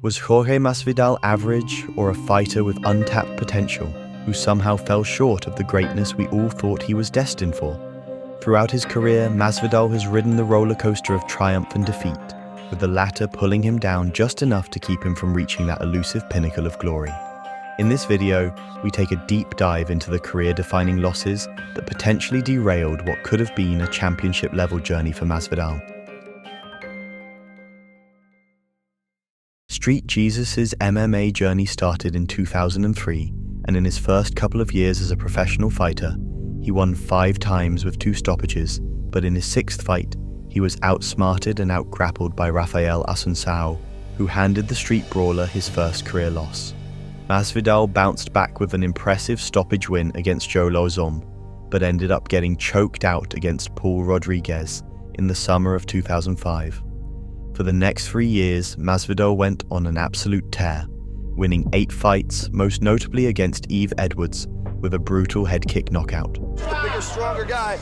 Was Jorge Masvidal average or a fighter with untapped potential who somehow fell short of the greatness we all thought he was destined for? Throughout his career, Masvidal has ridden the roller coaster of triumph and defeat, with the latter pulling him down just enough to keep him from reaching that elusive pinnacle of glory. In this video, we take a deep dive into the career-defining losses that potentially derailed what could have been a championship-level journey for Masvidal. Street Jesus' MMA journey started in 2003, and in his first couple of years as a professional fighter, he won 5 times with 2 stoppages, but in his 6th fight, he was outsmarted and outgrappled by Rafael Assunção, who handed the street brawler his first career loss. Masvidal bounced back with an impressive stoppage win against Joe Lauzon, but ended up getting choked out against Paul Rodriguez in the summer of 2005. For the next 3 years, Masvidal went on an absolute tear, winning 8 fights, most notably against Yves Edwards, with a brutal head kick knockout. The bigger, stronger guy.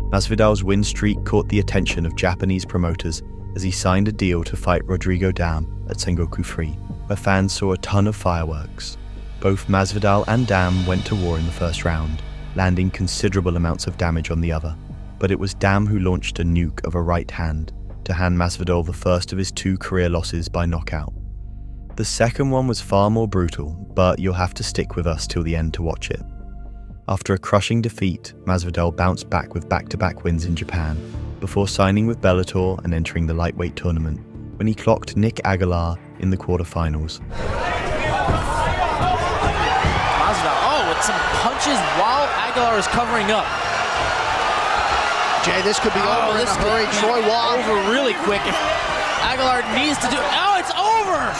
Masvidal's win streak caught the attention of Japanese promoters as he signed a deal to fight Rodrigo Dam at Sengoku 3, where fans saw a ton of fireworks. Both Masvidal and Dam went to war in the first round, landing considerable amounts of damage on the other. But it was Dam who launched a nuke of a right hand to hand Masvidal the first of his 2 career losses by knockout. The second one was far more brutal, but you'll have to stick with us till the end to watch it. After a crushing defeat, Masvidal bounced back with back-to-back wins in Japan, before signing with Bellator and entering the lightweight tournament, when he clocked Nick Aguilar in the quarterfinals. With some punches while Aguilar is covering up. Jay, this could be over in a hurry. Troy Wong over really quick. If Aguilar needs to do, it's over.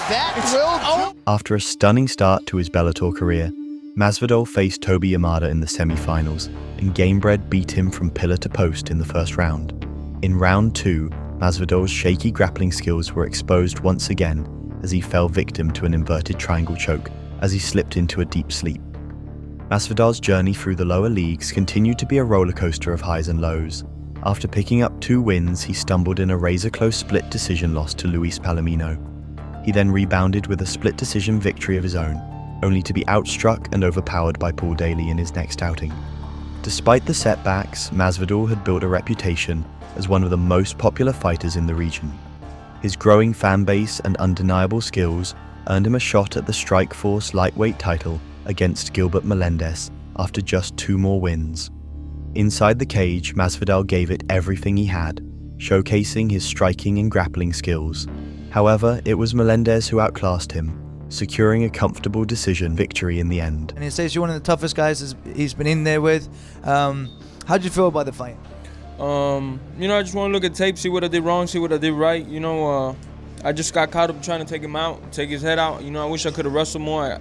After a stunning start to his Bellator career, Masvidal faced Toby Yamada in the semi-finals, and Gamebred beat him from pillar to post in the first round. In round 2, Masvidal's shaky grappling skills were exposed once again as he fell victim to an inverted triangle choke as he slipped into a deep sleep. Masvidal's journey through the lower leagues continued to be a rollercoaster of highs and lows. After picking up 2 wins, he stumbled in a razor-close split decision loss to Luis Palomino. He then rebounded with a split decision victory of his own, only to be outstruck and overpowered by Paul Daly in his next outing. Despite the setbacks, Masvidal had built a reputation as one of the most popular fighters in the region. His growing fan base and undeniable skills earned him a shot at the Strikeforce lightweight title against Gilbert Melendez after just 2 more wins. Inside the cage, Masvidal gave it everything he had, showcasing his striking and grappling skills. However, it was Melendez who outclassed him, securing a comfortable decision victory in the end. And he says you're one of the toughest guys he's been in there with. How'd you feel about the fight? I just want to look at tape, see what I did wrong, see what I did right. I just got caught up trying to take him out, take his head out. I wish I could have wrestled more.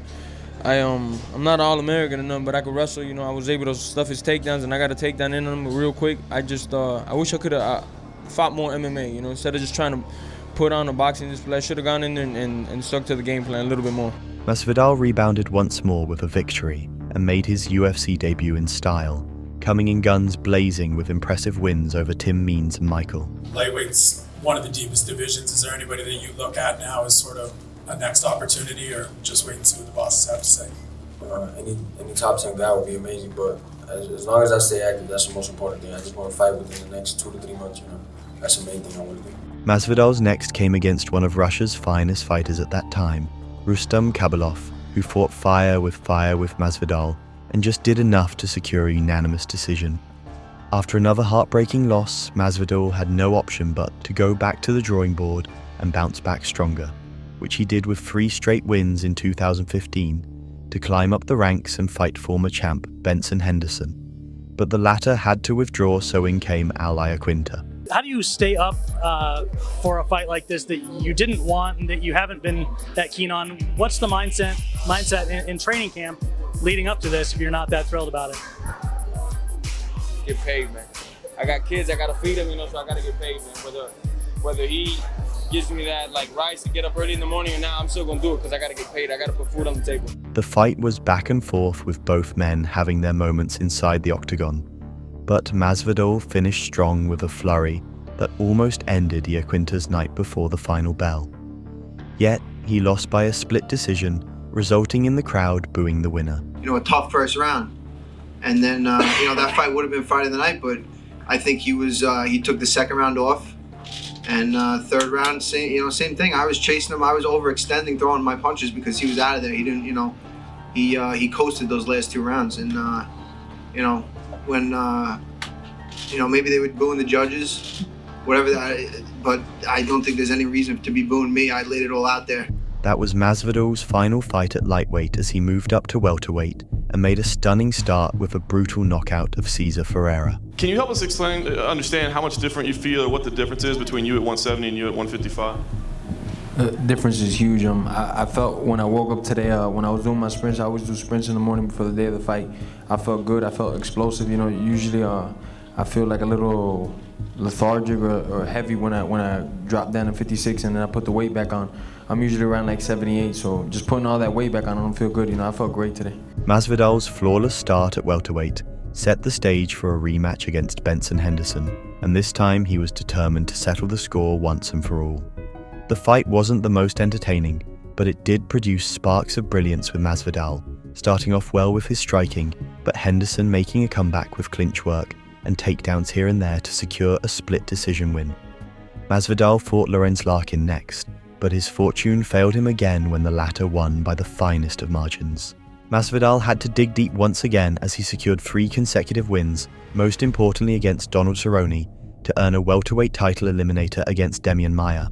I'm not All-American or nothing, but I could wrestle. I was able to stuff his takedowns, and I got a takedown in him real quick. I wish I could have fought more MMA, instead of just trying to put on a boxing display. I should have gone in and stuck to the game plan a little bit more. Masvidal rebounded once more with a victory and made his UFC debut in style, coming in guns blazing with impressive wins over Tim Means and Michael. Lightweight's one of the deepest divisions. Is there anybody that you look at now as sort of a next opportunity, or just wait and see what the bosses have to say? Any top 10 guy would be amazing, but as long as I stay active, that's the most important thing. I just want to fight within the next 2 to 3 months. That's the main thing I want to do. Masvidal's next came against one of Russia's finest fighters at that time, Rustam Khabilov, who fought fire with Masvidal and just did enough to secure a unanimous decision. After another heartbreaking loss, Masvidal had no option but to go back to the drawing board and bounce back stronger, which he did with 3 straight wins in 2015 to climb up the ranks and fight former champ Benson Henderson. But the latter had to withdraw, so in came Al Iaquinta. How do you stay up for a fight like this that you didn't want and that you haven't been that keen on? What's the mindset in training camp leading up to this if you're not that thrilled about it? Get paid, man. I got kids, I gotta feed them, so I gotta get paid, man. Whether he gives me that rice to get up early in the morning or not, I'm still gonna do it because I gotta get paid. I gotta put food on the table. The fight was back and forth with both men having their moments inside the octagon. But Masvidal finished strong with a flurry that almost ended Iaquinta's night before the final bell. Yet, he lost by a split decision, resulting in the crowd booing the winner. A tough first round. And then, that fight would have been fight of the night, but I think he took the second round off. And third round, same thing. I was chasing him. I was overextending, throwing my punches because he was out of there. He didn't, he coasted those last 2 rounds. And, when, maybe they were booing the judges, whatever that, but I don't think there's any reason to be booing me. I laid it all out there. That was Masvidal's final fight at lightweight as he moved up to welterweight and made a stunning start with a brutal knockout of Cesar Ferreira. Can you help us understand how much different you feel or what the difference is between you at 170 and you at 155? The difference is huge. I felt when I woke up today, when I was doing my sprints, I always do sprints in the morning before the day of the fight. I felt good. I felt explosive. Usually I feel like a little lethargic or heavy when I drop down to 56 and then I put the weight back on. I'm usually around like 78, so just putting all that weight back on, I don't feel good. I felt great today. Masvidal's flawless start at welterweight set the stage for a rematch against Benson Henderson, and this time he was determined to settle the score once and for all. The fight wasn't the most entertaining, but it did produce sparks of brilliance with Masvidal, starting off well with his striking, but Henderson making a comeback with clinch work and takedowns here and there to secure a split decision win. Masvidal fought Lorenz Larkin next, but his fortune failed him again when the latter won by the finest of margins. Masvidal had to dig deep once again as he secured 3 consecutive wins, most importantly against Donald Cerrone, to earn a welterweight title eliminator against Demian Maia.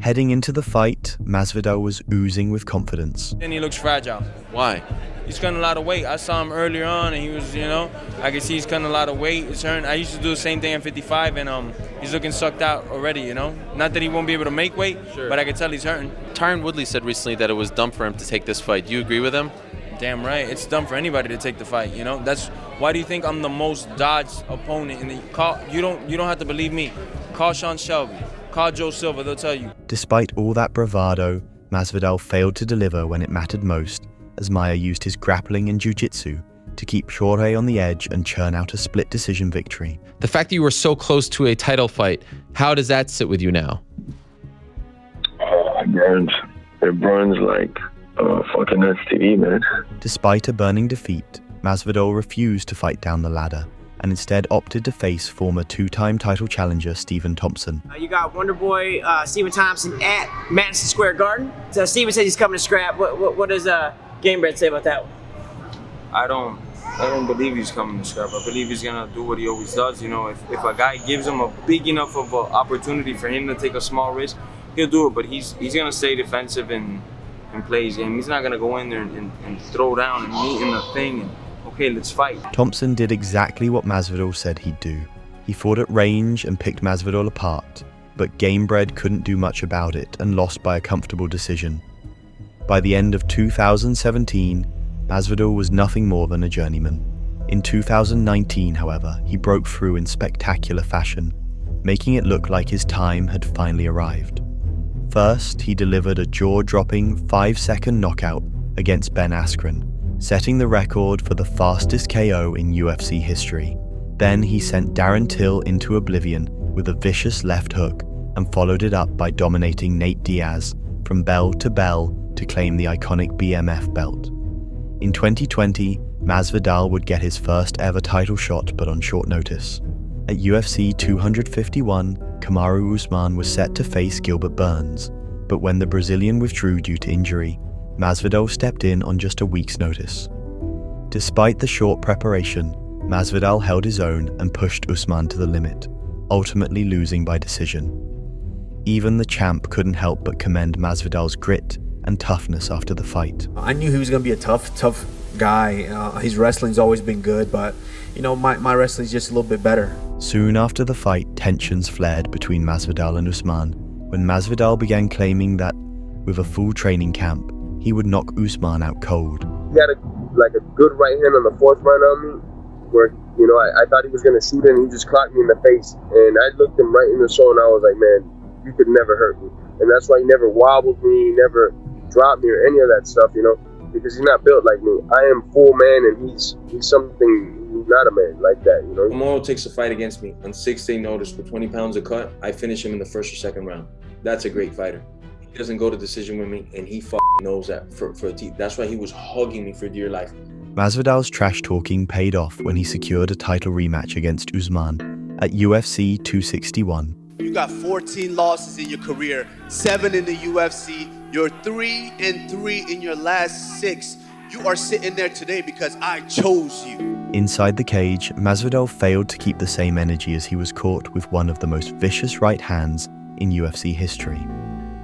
Heading into the fight, Masvidal was oozing with confidence. And he looks fragile. Why? He's cutting a lot of weight. I saw him earlier on, and he was, I can see he's cutting a lot of weight. It's hurting. I used to do the same thing at 55, and he's looking sucked out already, Not that he won't be able to make weight, but I can tell he's hurting. Tyron Woodley said recently that it was dumb for him to take this fight. Do you agree with him? Damn right. It's dumb for anybody to take the fight, That's why do you think I'm the most dodged opponent in the call? You don't have to believe me. Call Sean Shelby. Call Joe Silva. They'll tell you. Despite all that bravado, Masvidal failed to deliver when it mattered most, as Maia used his grappling and jiu-jitsu to keep Jorge on the edge and churn out a split decision victory. The fact that you were so close to a title fight, how does that sit with you now? It burns like fucking STD, man. Despite a burning defeat, Masvidal refused to fight down the ladder and instead opted to face former 2-time title challenger Stephen Thompson. You got Wonder Boy Stephen Thompson at Madison Square Garden. So Stephen says he's coming to scrap. What does Gamebred say about that one? I don't believe he's coming to scrap. I believe he's gonna do what he always does. If a guy gives him a big enough of an opportunity for him to take a small risk, he'll do it. But he's gonna stay defensive and play his game. He's not gonna go in there and throw down and meet in the thing and okay, let's fight. Thompson did exactly what Masvidal said he'd do. He fought at range and picked Masvidal apart, but Gamebred couldn't do much about it and lost by a comfortable decision. By the end of 2017, Masvidal was nothing more than a journeyman. In 2019, however, he broke through in spectacular fashion, making it look like his time had finally arrived. First, he delivered a jaw-dropping 5-second knockout against Ben Askren, setting the record for the fastest KO in UFC history. Then he sent Darren Till into oblivion with a vicious left hook and followed it up by dominating Nate Diaz from bell to bell to claim the iconic BMF belt. In 2020, Masvidal would get his first ever title shot, but on short notice. At UFC 251, Kamaru Usman was set to face Gilbert Burns, but when the Brazilian withdrew due to injury, Masvidal stepped in on just a week's notice. Despite the short preparation, Masvidal held his own and pushed Usman to the limit, ultimately losing by decision. Even the champ couldn't help but commend Masvidal's grit and toughness after the fight. I knew he was going to be a tough guy. His wrestling's always been good, but my wrestling's just a little bit better. Soon after the fight, tensions flared between Masvidal and Usman, when Masvidal began claiming that, with a full training camp, he would knock Usman out cold. He had a good right hand on the 4th round on me, where I thought he was gonna shoot it, and he just clocked me in the face, and I looked him right in the soul, and I was like, man, you could never hurt me, and that's why he never wobbled me, he never dropped me or any of that stuff, because he's not built like me. I am full man, and he's something he's not a man like that, you know? Tomorrow takes a fight against me on 6-day notice with 20 pounds of cut. I finish him in the first or second round. That's a great fighter. He doesn't go to decision with me, and he knows that for a team. That's why he was hugging me for dear life. Masvidal's trash talking paid off when he secured a title rematch against Usman at UFC 261. You got 14 losses in your career, 7 in the UFC. You're 3-3 in your last 6. You are sitting there today because I chose you. Inside the cage, Masvidal failed to keep the same energy as he was caught with one of the most vicious right hands in UFC history.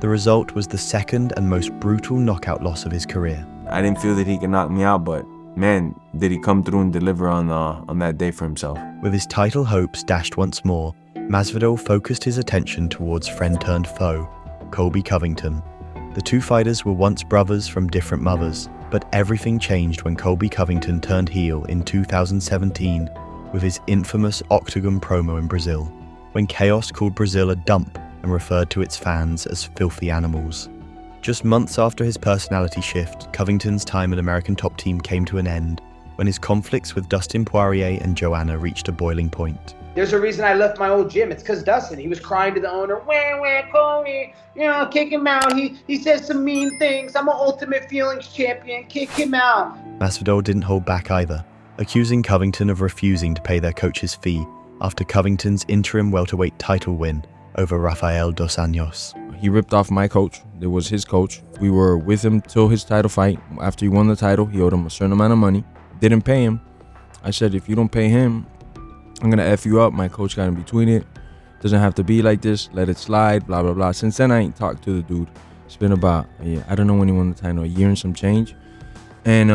The result was the second and most brutal knockout loss of his career. I didn't feel that he could knock me out, but man, did he come through and deliver on that day for himself. With his title hopes dashed once more, Masvidal focused his attention towards friend-turned-foe, Colby Covington. The two fighters were once brothers from different mothers, but everything changed when Colby Covington turned heel in 2017 with his infamous Octagon promo in Brazil, when Chaos called Brazil a dump and referred to its fans as filthy animals. Just months after his personality shift, Covington's time at American Top Team came to an end when his conflicts with Dustin Poirier and Joanna reached a boiling point. There's a reason I left my old gym. It's because Dustin, he was crying to the owner, where, Corey, kick him out. He says some mean things. I'm an Ultimate Feelings champion. Kick him out. Masvidal didn't hold back either, accusing Covington of refusing to pay their coach's fee after Covington's interim welterweight title win over Rafael Dos Anjos. He ripped off my coach. It was his coach. We were with him till his title fight. After he won the title, he owed him a certain amount of money. Didn't pay him. I said, if you don't pay him, I'm gonna F you up. My coach got in between it. Doesn't have to be like this. Let it slide, blah, blah, blah. Since then, I ain't talked to the dude. It's been about, I don't know when he won the title, a year and some change. And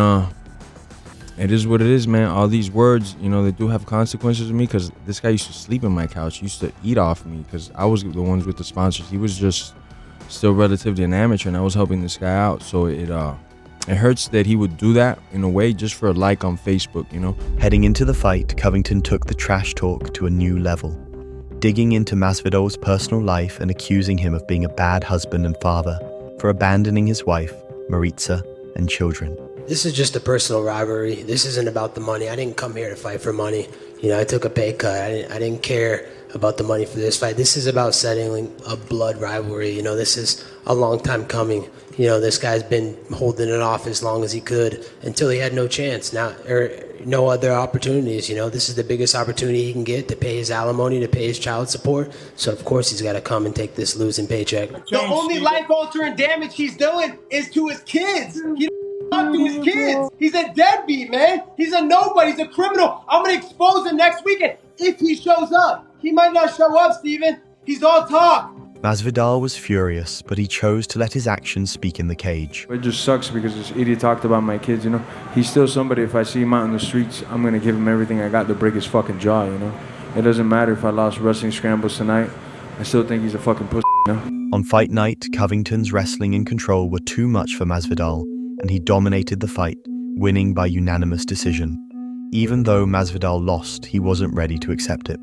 it is what it is, man. All these words, they do have consequences to me, because this guy used to sleep in my couch. He used to eat off me because I was the ones with the sponsors. He was just still relatively an amateur, and I was helping this guy out. So it hurts that he would do that in a way just for a like on Facebook, Heading into the fight, Covington took the trash talk to a new level, digging into Masvidal's personal life and accusing him of being a bad husband and father for abandoning his wife, Maritza, and children. This is just a personal rivalry. This isn't about the money. I didn't come here to fight for money. I took a pay cut. I didn't care about the money for this fight. This is about settling a blood rivalry. This is a long time coming. This guy's been holding it off as long as he could until he had no chance. Now, no other opportunities. This is the biggest opportunity he can get to pay his alimony, to pay his child support. So, of course, he's got to come and take this losing paycheck. The only life-altering damage he's doing is to his kids. He talk to his kids. He's a deadbeat, man. He's a nobody. He's a criminal. I'm going to expose him next weekend if he shows up. He might not show up, Steven. He's all talk. Masvidal was furious, but he chose to let his actions speak in the cage. It just sucks because this idiot talked about my kids, He's still somebody, if I see him out in the streets, I'm going to give him everything I got to break his fucking jaw, It doesn't matter if I lost wrestling scrambles tonight. I still think he's a fucking pussy, On fight night, Covington's wrestling and control were too much for Masvidal, and he dominated the fight, winning by unanimous decision. Even though Masvidal lost, he wasn't ready to accept it.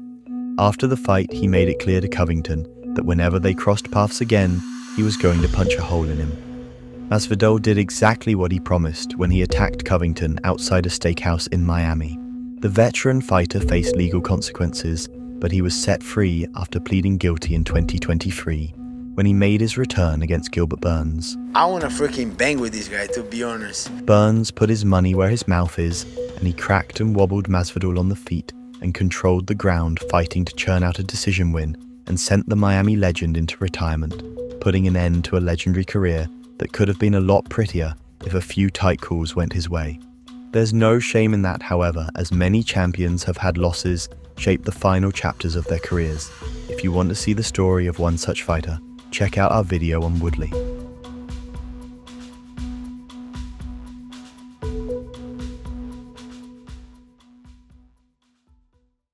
After the fight, he made it clear to Covington that whenever they crossed paths again, he was going to punch a hole in him. Masvidal did exactly what he promised when he attacked Covington outside a steakhouse in Miami. The veteran fighter faced legal consequences, but he was set free after pleading guilty in 2023 when he made his return against Gilbert Burns. I want to freaking bang with this guy, to be honest. Burns put his money where his mouth is, and he cracked and wobbled Masvidal on the feet and controlled the ground, fighting to churn out a decision win and sent the Miami legend into retirement, putting an end to a legendary career that could have been a lot prettier if a few tight calls went his way. There's no shame in that, however, as many champions have had losses shape the final chapters of their careers. If you want to see the story of one such fighter, check out our video on Woodley.